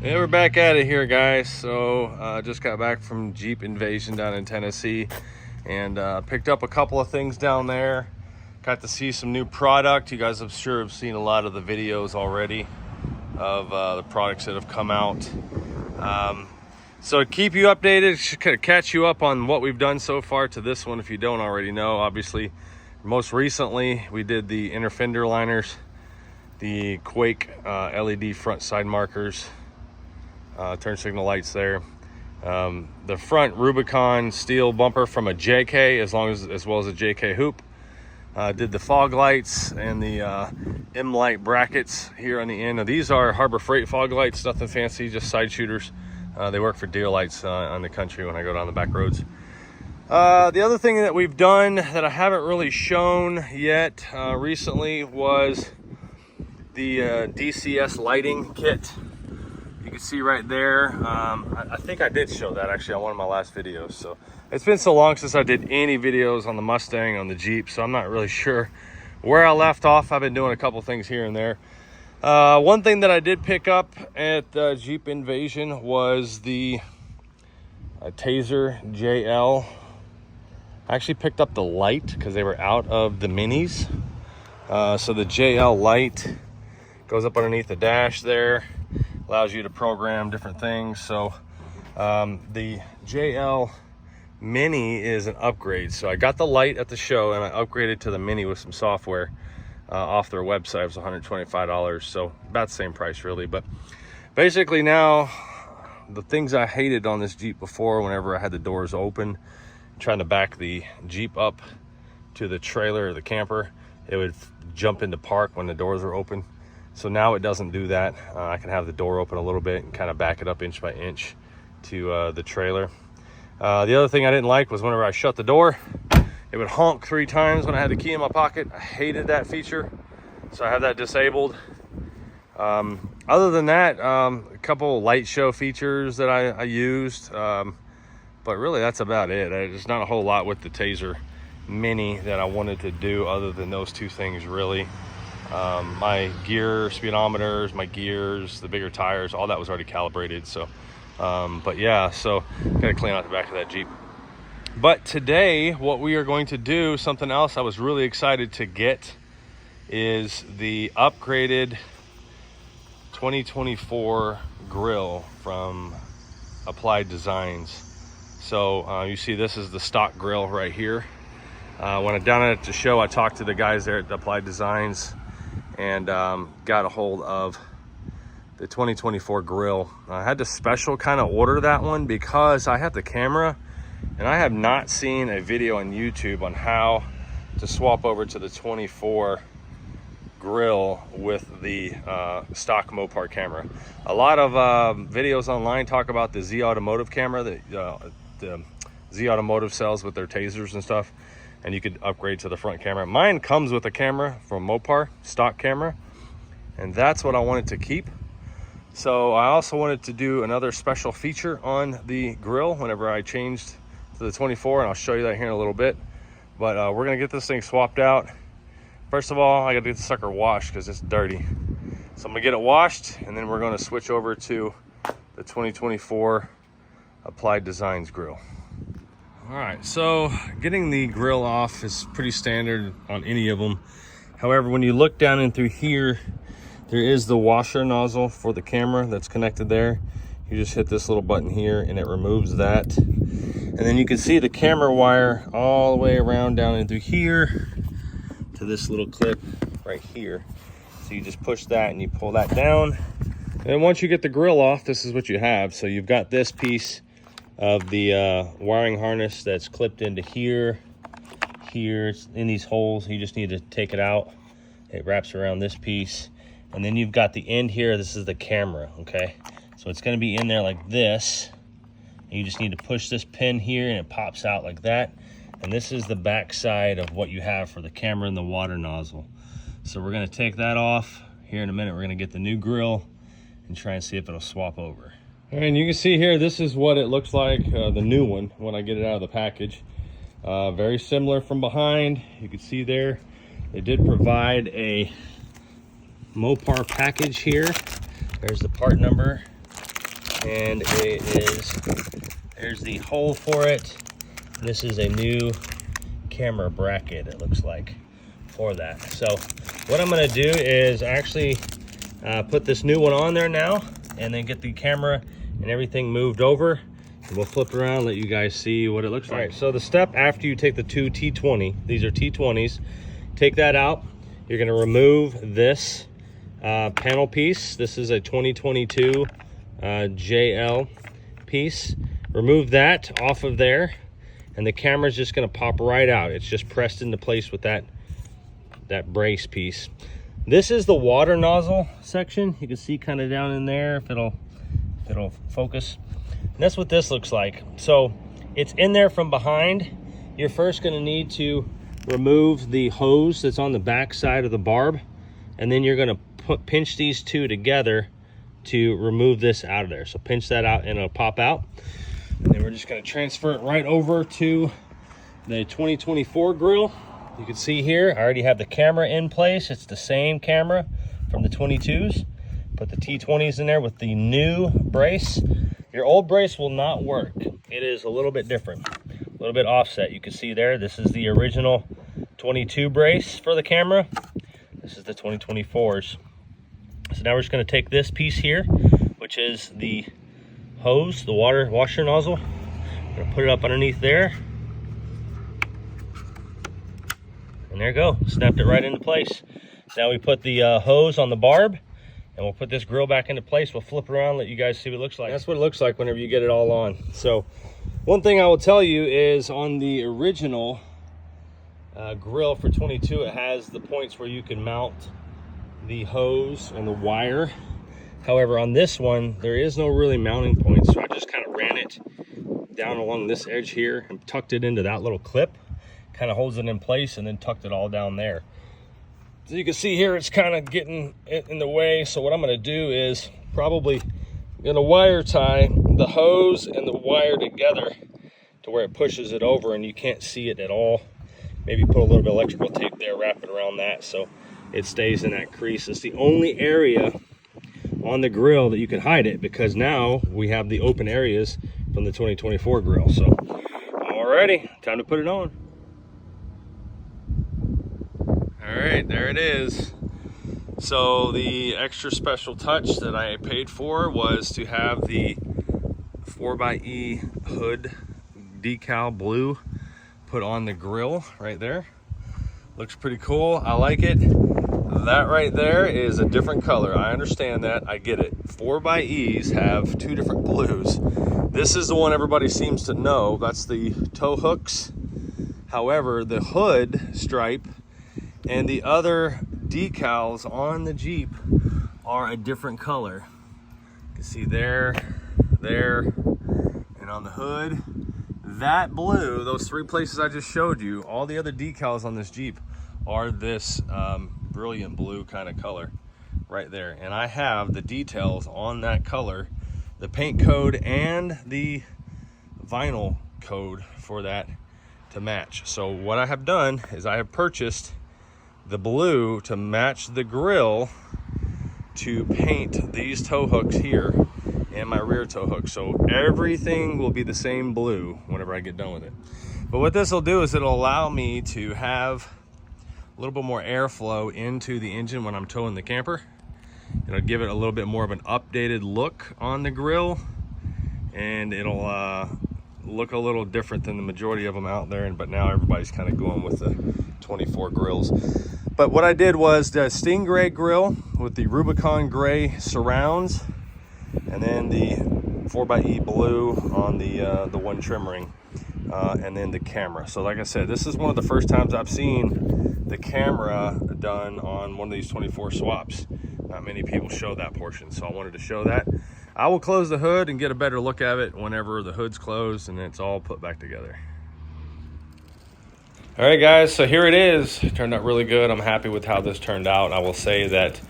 Yeah, we're back at it here, guys. So just got back from Jeep Invasion down in Tennessee and picked up a couple of things down there. Got to see some new product. You guys, I'm sure, have seen a lot of the videos already of the products that have come out. So to keep you updated, kind of catch you up on what we've done so far to this one if you don't already know. Obviously, most recently we did the inner fender liners, the Quake LED front side markers, turn signal lights there, the front Rubicon steel bumper from a JK as well as a JK hoop. Did the fog lights and the M light brackets here on the end. Now, these are Harbor Freight fog lights, nothing fancy, just side shooters. They work for deer lights on the country when I go down the back roads. The other thing that we've done that I haven't really shown yet recently was the DCS lighting kit. You can see right there. I think I did show that actually on one of my last videos. So it's been so long since I did any videos on the Mustang, on the Jeep, so I'm not really sure where I left off. I've been doing a couple things here and there. One thing that I did pick up at Jeep Invasion was the Taser JL. I actually picked up the light because they were out of the minis. So the JL light goes up underneath the dash there, allows you to program different things. So the JL Mini is an upgrade. So I got the light at the show and I upgraded to the Mini with some software off their website. It was $125, so about the same price really. But basically now, the things I hated on this Jeep before, whenever I had the doors open, trying to back the Jeep up to the trailer or the camper, it would jump into park when the doors are open. So now it doesn't do that. I can have the door open a little bit and kind of back it up inch by inch to the trailer. The other thing I didn't like was whenever I shut the door, it would honk 3 times when I had the key in my pocket. I hated that feature, so I have that disabled. Other than that, a couple light show features that I used, but really that's about it. There's not a whole lot with the Taser Mini that I wanted to do other than those 2 things really. My gear speedometers, my gears, the bigger tires, all that was already calibrated. So but yeah, so gotta clean out the back of that Jeep. But today what we are going to do, something else I was really excited to get, is the upgraded 2024 Grille from Applied Designs. So you see this is the stock grill right here. When I'm down at the show, I talked to the guys there at Applied Designs and got a hold of the 2024 Grille. I had to special kind of order that one because I have the camera and I have not seen a video on YouTube on how to swap over to the 24 Grille with the stock Mopar camera. A lot of videos online talk about the Z Automotive camera that the Z Automotive sells with their tasers and stuff, and you could upgrade to the front camera. Mine comes with a camera from Mopar, stock camera, and that's what I wanted to keep. So I also wanted to do another special feature on the Grille whenever I changed to the 24, and I'll show you that here in a little bit. But we're gonna get this thing swapped out. First of all, I gotta get the sucker washed because it's dirty. So I'm gonna get it washed, and then we're gonna switch over to the 2024 Applied Designs Grille. All right, so getting the grill off is pretty standard on any of them. However, when you look down in through here, there is the washer nozzle for the camera that's connected there. You just hit this little button here and it removes that. And then you can see the camera wire all the way around down in through here to this little clip right here. So you just push that and you pull that down. And once you get the grill off, this is what you have. So you've got this piece of the wiring harness that's clipped into here. It's in these holes. You just need to take it out. It wraps around this piece. And then you've got the end here. This is the camera, okay? So it's gonna be in there like this. You just need to push this pin here and it pops out like that. And this is the back side of what you have for the camera and the water nozzle. So we're gonna take that off. Here in a minute, we're gonna get the new grill and try and see if it'll swap over. All right, and you can see here, this is what it looks like, the new one, when I get it out of the package. Very similar from behind. You can see there, they did provide a Mopar package here. There's the part number. and there's the hole for it. This is a new camera bracket, it looks like, for that. So what I'm going to do is actually put this new one on there now, and then get the camera and everything moved over, and we'll flip around and let you guys see what it looks like. All right, so the step after you take the two T20, these are T20s, take that out. You're going to remove this panel piece. This is a 2022 JL piece. Remove that off of there, and the camera's just going to pop right out. It's just pressed into place with that brace piece. This is the water nozzle section. You can see kind of down in there if it'll focus. And that's what this looks like. So it's in there from behind. You're first going to need to remove the hose that's on the back side of the barb, and then you're going to pinch these two together to remove this out of there. So pinch that out and it'll pop out. And then we're just going to transfer it right over to the 2024 grill. You can see here, I already have the camera in place. It's the same camera from the 22s. Put the T20s in there with the new brace. Your old brace will not work. It is a little bit different, a little bit offset. You can see there, this is the original 22 brace for the camera. This is the 2024s. So now we're just going to take this piece here, which is the hose, the water washer nozzle. I'm going to put it up underneath there. And there you go, snapped it right into place. Now we put the hose on the barb, and we'll put this grill back into place. We'll flip around, let you guys see what it looks like. That's what it looks like whenever you get it all on. So one thing I will tell you is on the original grill for 22, it has the points where you can mount the hose and the wire. However, on this one, there is no really mounting points. So I just kind of ran it down along this edge here and tucked it into that little clip. Kind of holds it in place, and then tucked it all down there. So you can see here, it's kind of getting in the way. So what I'm going to do is probably going to wire tie the hose and the wire together to where it pushes it over and you can't see it at all. Maybe put a little bit of electrical tape there, wrap it around that so it stays in that crease. It's the only area on the grill that you can hide it, because now we have the open areas from the 2024 grill. So alrighty, time to put it on. All right, there it is. So the extra special touch that I paid for was to have the 4xe hood decal blue put on the grill right there. Looks pretty cool. I like it. That right there is a different color. I understand that. I get it. 4xEs have two different blues. This is the one everybody seems to know. That's the tow hooks. However, the hood stripe and the other decals on the Jeep are a different color. You can see there, and on the hood. That blue, those three places I just showed you, all the other decals on this Jeep are this brilliant blue kind of color right there. And I have the details on that color, the paint code and the vinyl code for that to match. So what I have done is I have purchased the blue to match the grill to paint these tow hooks here and my rear tow hook. So everything will be the same blue whenever I get done with it. But what this will do is it'll allow me to have a little bit more airflow into the engine when I'm towing the camper. It'll give it a little bit more of an updated look on the grill, and it'll look a little different than the majority of them out there. But now everybody's kind of going with the 24 grills. But what I did was the Stingray grill with the Rubicon gray surrounds, and then the 4xe blue on the one trim ring, and then the camera. So like I said, this is one of the first times I've seen the camera done on one of these 24 swaps. Not many people show that portion, so I wanted to show that. I will close the hood and get a better look at it whenever the hood's closed and it's all put back together. All right, guys, so here it is. It turned out really good. I'm happy with how this turned out. I will say that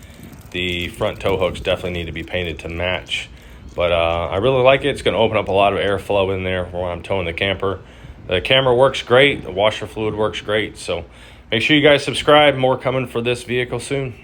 the front tow hooks definitely need to be painted to match. But I really like it. It's going to open up a lot of airflow in there when I'm towing the camper. The camera works great. The washer fluid works great. So make sure you guys subscribe. More coming for this vehicle soon.